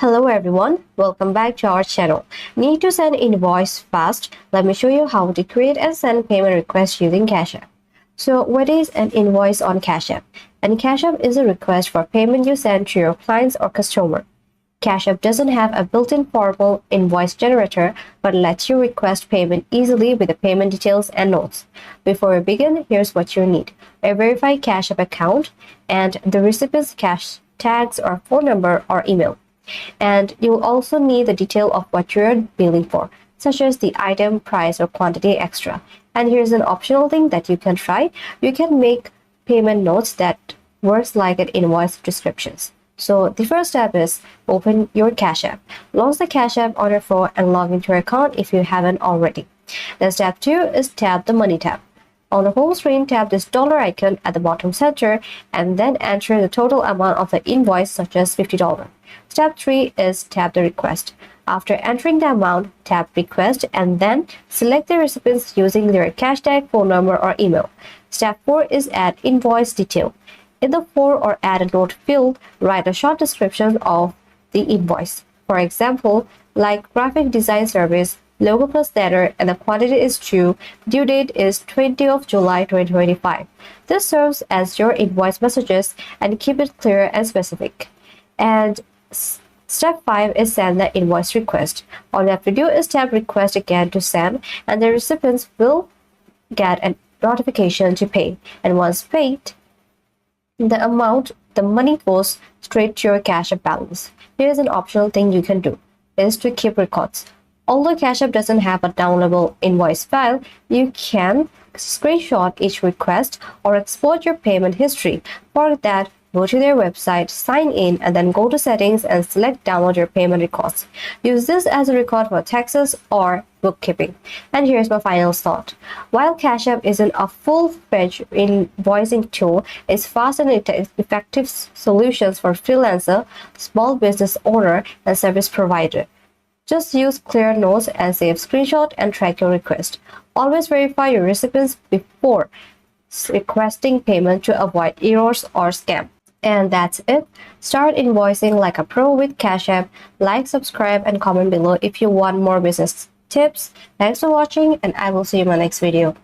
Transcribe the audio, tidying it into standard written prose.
Hello everyone, welcome back to our channel. Need to send invoice fast? Let me show you how to create and send payment requests using Cash App. So what is an invoice on Cash App? And Cash App is a request for payment you send to your clients or customer. Cash App doesn't have a built-in formal invoice generator, but lets you request payment easily with the payment details and notes. Before we begin, here's what you need: a verified Cash App account and the recipient's cash tags or phone number or email. And you'll also need the detail of what you're billing for, such as the item, price, or quantity extra. And here's an optional thing that you can try. You can make payment notes that works like an invoice descriptions. So the first step is open your Cash App. Launch the Cash App on your phone and log into your account if you haven't already. Then step 2 is tap the Money tab. On the home screen, tap this dollar icon at the bottom center and then enter the total amount of the invoice, such as $50. Step 3 is tap the request. After entering the amount, tap request and then select the recipients using their cash tag, phone number, or email. Step 4 is add invoice detail. In the for or add a note field, write a short description of the invoice. For example, like graphic design service, logo plus letter, and the quantity is due. Due date is 20th of July 2025. This serves as your invoice messages and keep it clear and specific. And step 5 is send the invoice request. All you have to do is tap request again to send, and the recipients will get a notification to pay. And once paid, the money goes straight to your Cash App balance. Here's an optional thing you can do, is to keep records. Although Cash App doesn't have a downloadable invoice file, you can screenshot each request or export your payment history. For that, go to their website, sign in, and then go to settings and select download your payment records. Use this as a record for taxes or bookkeeping. And here's my final thought. While Cash App isn't a full-fledged invoicing tool, it's fast and effective solutions for freelancer, small business owner, and service provider. Just use clear notes and save screenshot and track your request. Always verify your recipients before requesting payment to avoid errors or scam. And that's it. Start invoicing like a pro with Cash App. Like, subscribe, and comment below if you want more business tips. Thanks for watching, and I will see you in my next video.